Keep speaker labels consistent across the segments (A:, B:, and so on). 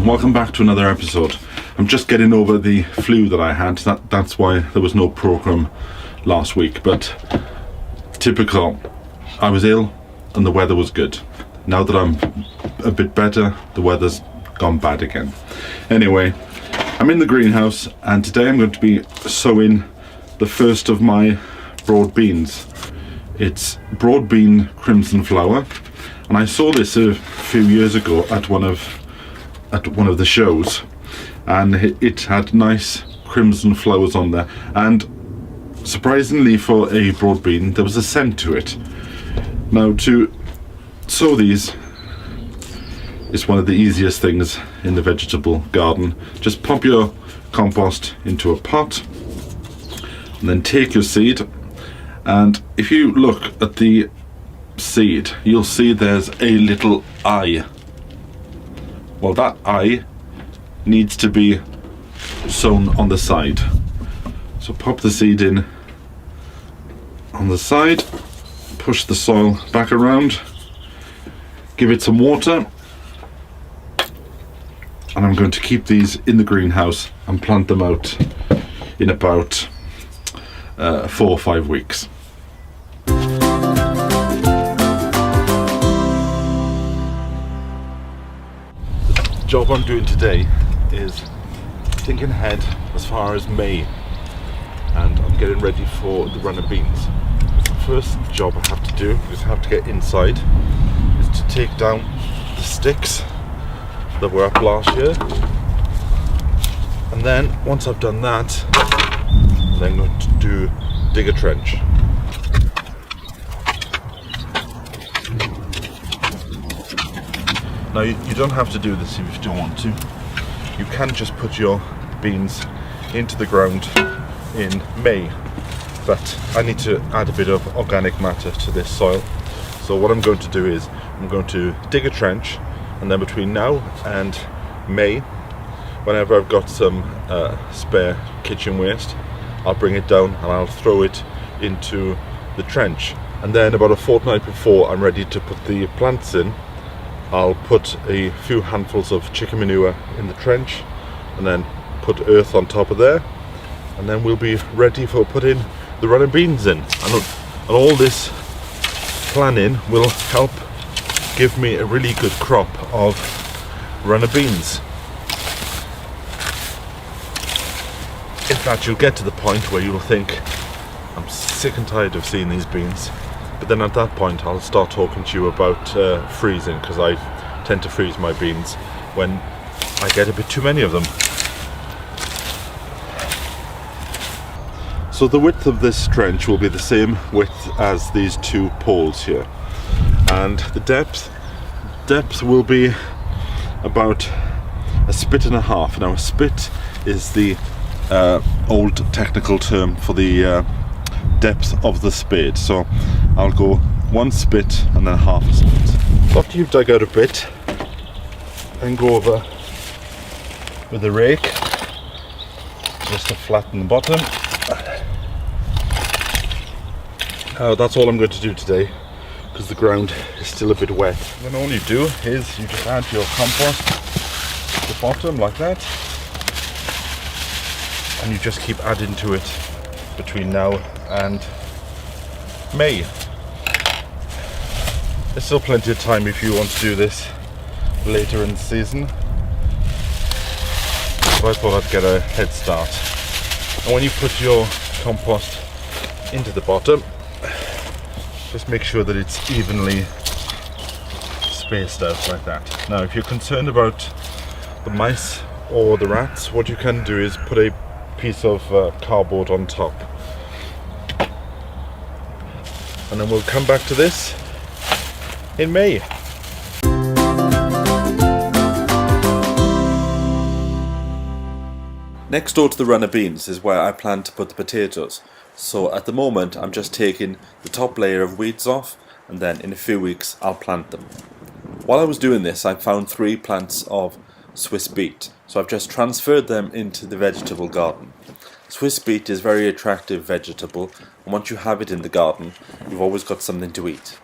A: welcome back to another episode. I'm just getting over the flu that I had, that's why there was no programme last week, but typical, I was ill and the weather was good. Now that I'm a bit better, the weather's gone bad again. Anyway, I'm in the greenhouse and today I'm going to be sowing the first of my broad beans. It's broad bean crimson flower, and I saw this a few years ago at one of the shows, and it had nice crimson flowers on there, and surprisingly for a broad bean there was a scent to it. Now, to sow these is one of the easiest things in the vegetable garden. Just pop your compost into a pot and then take your seed, and if you look at the seed you'll see there's a little eye. Well, that eye needs to be sown on the side. So pop the seed in on the side, push the soil back around, give it some water, and I'm going to keep these in the greenhouse and plant them out in about 4 or 5 weeks. The job I'm doing today is thinking ahead as far as May, and I'm getting ready for the run of beans. The first job I have to do is I have to get inside, is to take down the sticks that were up last year, and then once I've done that, I'm then going to dig a trench. Now you don't have to do this if you don't want to. You can just put your beans into the ground in May, but I need to add a bit of organic matter to this soil. So what I'm going to do is I'm going to dig a trench, and then between now and May, whenever I've got some spare kitchen waste, I'll bring it down and I'll throw it into the trench. And then about a fortnight before I'm ready to put the plants in, I'll put a few handfuls of chicken manure in the trench and then put earth on top of there, and then we'll be ready for putting the running beans in. And all this planning will help give me a really good crop of runner beans. In fact, you'll get to the point where you'll think, I'm sick and tired of seeing these beans. But then at that point I'll start talking to you about freezing, because I tend to freeze my beans when I get a bit too many of them. So the width of this trench will be the same width as these 2 poles here, and the depth will be about a spit and a half. Now, a spit is the old technical term for the depth of the spade, so I'll go 1 spit and then half a spit. After you've dug out a bit, then go over with a rake just to flatten the bottom. Now that's all I'm going to do today, because the ground is still a bit wet. Then all you do is you just add your compost to the bottom like that, and you just keep adding to it between now and May. There's still plenty of time if you want to do this later in the season, but I thought I'd get a head start. And when you put your compost into the bottom, just make sure that it's evenly spaced out like that. Now, if you're concerned about the mice or the rats, what you can do is put a piece of cardboard on top, and then we'll come back to this in May. Next door to the runner beans is where I plan to put the potatoes. So at the moment I'm just taking the top layer of weeds off, and then in a few weeks I'll plant them. While I was doing this, I found 3 plants of Swiss beet, so I've just transferred them into the vegetable garden. Swiss beet is a very attractive vegetable, and once you have it in the garden, you've always got something to eat.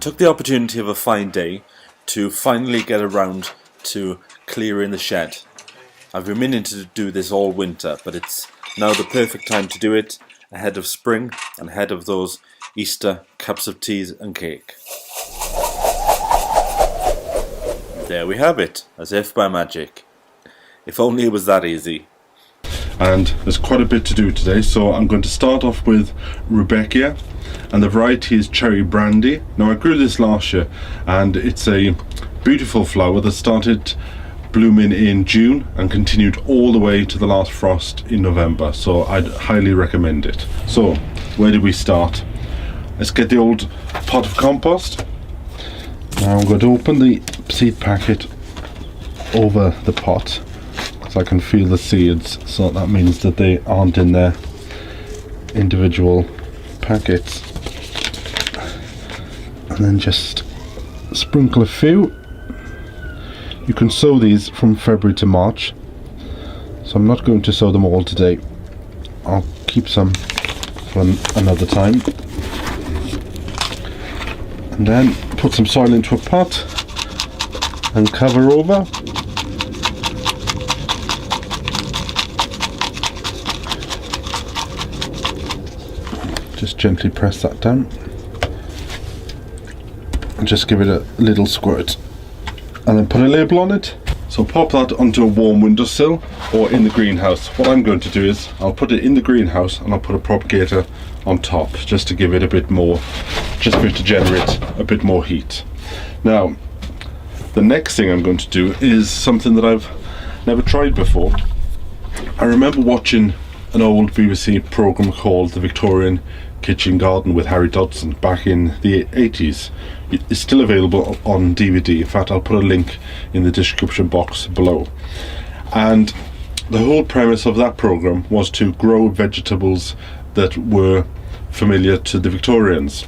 B: took the opportunity of a fine day to finally get around to clearing the shed. I've been meaning to do this all winter, but it's now the perfect time to do it, ahead of spring and ahead of those Easter cups of teas and cake. There we have it, as if by magic. If only it was that easy.
A: And there's quite a bit to do today, so I'm going to start off with Rudbeckia, and the variety is Cherry Brandy. Now I grew this last year and it's a beautiful flower that started blooming in June and continued all the way to the last frost in November, so I'd highly recommend it. So where do we start? Let's get the old pot of compost. Now I'm going to open the seed packet over the pot because I can feel the seeds, so that means that they aren't in their individual packets. And then just sprinkle a few. You can sow these from February to March, so I'm not going to sow them all today. I'll keep some for another time. And then put some soil into a pot and cover over. Just gently press that down and just give it a little squirt. And then put a label on it. So pop that onto a warm windowsill or in the greenhouse. What I'm going to do is I'll put it in the greenhouse and I'll put a propagator on top just to give it a bit more, just for it to generate a bit more heat. Now the next thing I'm going to do is something that I've never tried before. I remember watching an old BBC programme called The Victorian Kitchen Garden with Harry Dodson back in the 80s. It's still available on DVD. In fact, I'll put a link in the description box below. And the whole premise of that programme was to grow vegetables that were familiar to the Victorians.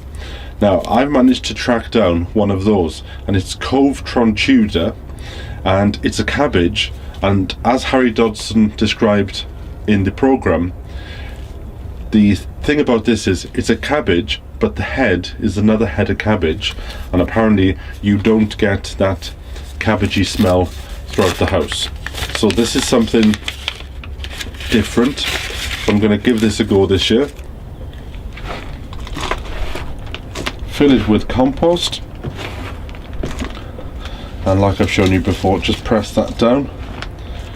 A: Now I've managed to track down one of those, and it's Couve Tronchuda, and it's a cabbage, and as Harry Dodson described in the programme, the thing about this is it's a cabbage, but the head is another head of cabbage, and apparently you don't get that cabbagey smell throughout the house. So this is something different. So I'm going to give this a go this year. Fill it with compost, and like I've shown you before, just press that down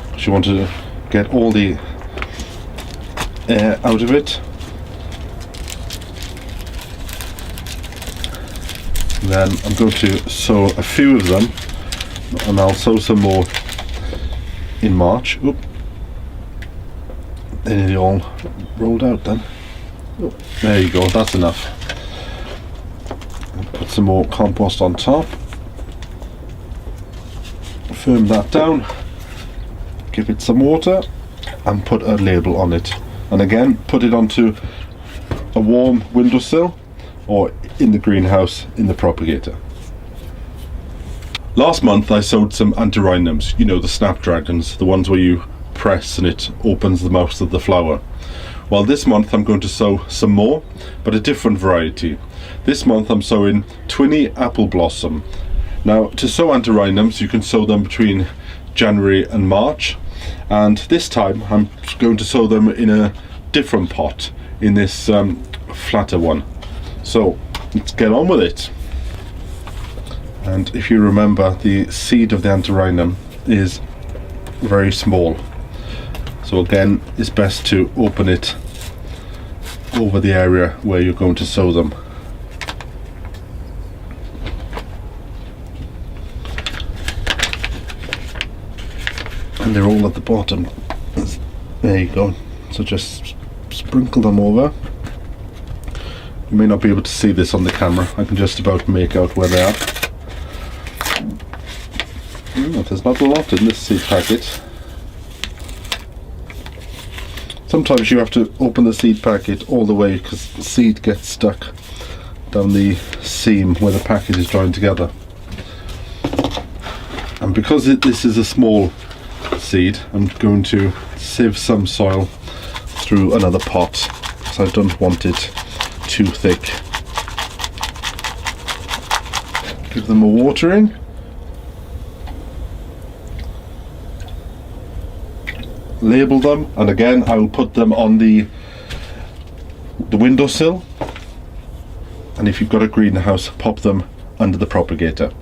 A: because you want to get all the air out of it. Then I'm going to sow a few of them, and I'll sow some more in March. Oop. They're nearly all rolled out then. Oop. There you go, that's enough. Put some more compost on top. Firm that down. Give it some water and put a label on it. And again, put it onto a warm windowsill or in the greenhouse in the propagator. Last month I sowed some antirrhinums, you know, the snapdragons, the ones where you press and it opens the mouth of the flower. Well, this month I'm going to sow some more, but a different variety. This month I'm sowing Twinny Apple Blossom. Now to sow antirrhinums you can sow them between January and March, and this time I'm going to sow them in a different pot, in this flatter one. So let's get on with it. And if you remember, the seed of the antirrhinum is very small, so again it's best to open it over the area where you're going to sow them. And they're all at the bottom. There you go. So just sprinkle them over. You may not be able to see this on the camera. I can just about make out where they are. There's not a lot in this seed packet. Sometimes you have to open the seed packet all the way because the seed gets stuck down the seam where the packet is joined together. And because this is a small seed, I'm going to sieve some soil through another pot because I don't want it too thick. Give them a watering. Label them, and again I will put them on the windowsill, and if you've got a greenhouse, pop them under the propagator.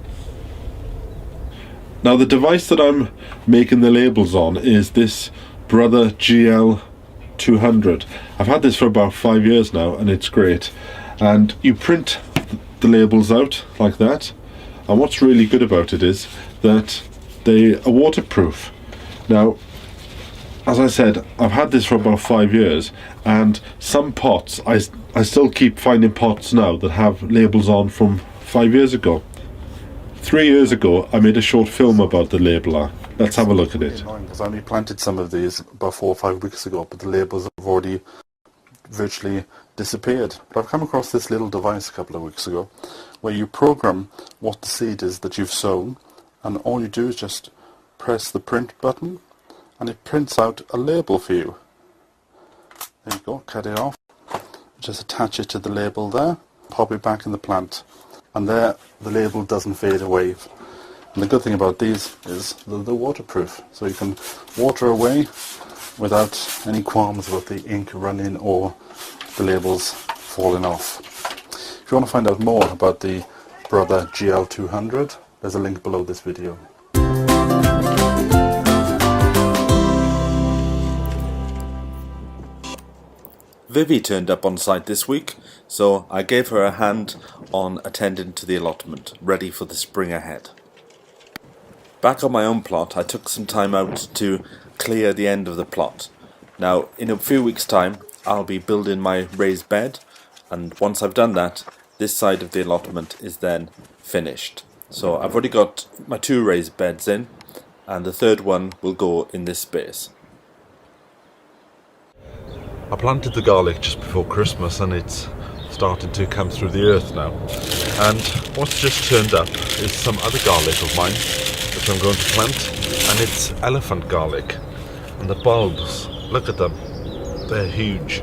A: Now the device that I'm making the labels on is this Brother GL200. I've had this for about 5 years now and it's great, and you print the labels out like that, and what's really good about it is that they are waterproof. Now, as I said, I've had this for about 5 years, and some pots, I still keep finding pots now that have labels on from 5 years ago. 3 years ago I made a short film about the labeler. Let's have a look at it. Because I only planted some of these about 4 or 5 weeks ago, but the labels have already virtually disappeared. But I've come across this little device a couple of weeks ago where you program what the seed is that you've sown, and all you do is just press the print button and it prints out a label for you. There you go, cut it off, just attach it to the label there, pop it back in the plant, and there the label doesn't fade away. And the good thing about these is they're waterproof, so you can water away without any qualms about the ink running or the labels falling off. If you want to find out more about the Brother GL200, there's a link below this video.
B: Vivi turned up on site this week, so I gave her a hand on attending to the allotment, ready for the spring ahead. Back on my own plot, I took some time out to clear the end of the plot. Now, in a few weeks' time, I'll be building my raised bed, and once I've done that, this side of the allotment is then finished. So I've already got my 2 raised beds in, and the third one will go in this space.
A: I planted the garlic just before Christmas and it's starting to come through the earth now. And what's just turned up is some other garlic of mine which I'm going to plant, and it's elephant garlic. And the bulbs, look at them, they're huge.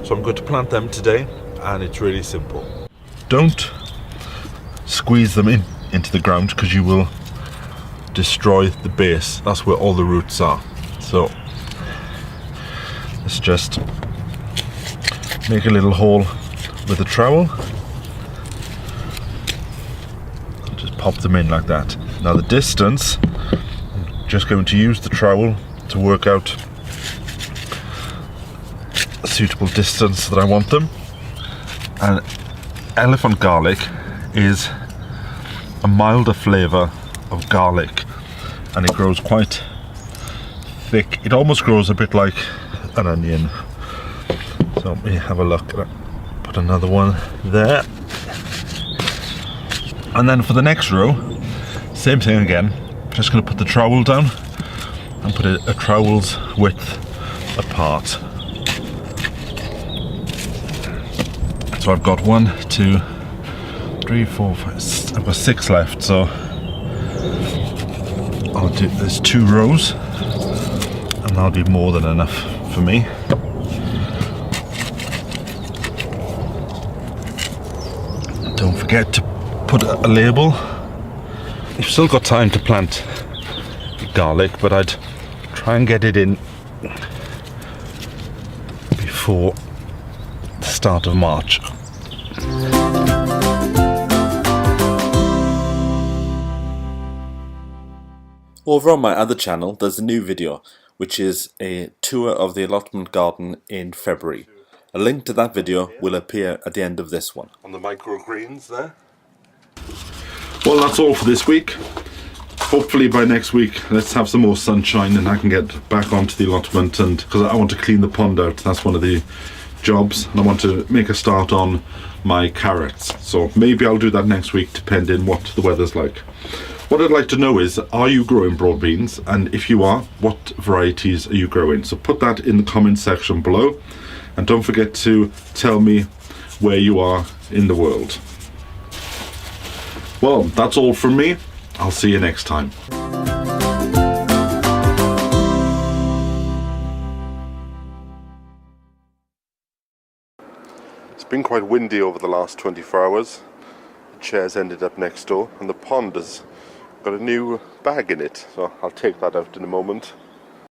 A: So I'm going to plant them today, and it's really simple. Don't squeeze them into the ground because you will destroy the base. That's where all the roots are. So let's just make a little hole with a trowel and just pop them in like that. Now the distance, I'm just going to use the trowel to work out a suitable distance that I want them. And elephant garlic is a milder flavour of garlic, and it grows quite thick. It almost grows a bit like an onion. So let me have a look. Put another one there, and then for the next row, same thing again. Just going to put the trowel down and put a trowel's width apart. So I've got 1, 2, 3, 4, 5. I've got 6 left. So I'll do. There's 2 rows, and that'll be more than enough for me. Don't forget to put a label. You've still got time to plant garlic, but I'd try and get it in before the start of March.
B: Over on my other channel, there's a new video, which is a tour of the allotment garden in February. A link to that video will appear at the end of this one.
A: On the microgreens there. Well, that's all for this week. Hopefully by next week, let's have some more sunshine and I can get back onto the allotment, and because I want to clean the pond out. That's one of the jobs, and I want to make a start on my carrots. So maybe I'll do that next week, depending what the weather's like. What I'd like to know is, are you growing broad beans? And if you are, what varieties are you growing? So put that in the comment section below. And don't forget to tell me where you are in the world. Well, that's all from me. I'll see you next time. It's been quite windy over the last 24 hours. chairs ended up next door, and the pond has got a new bag in it, so I'll take that out in a moment.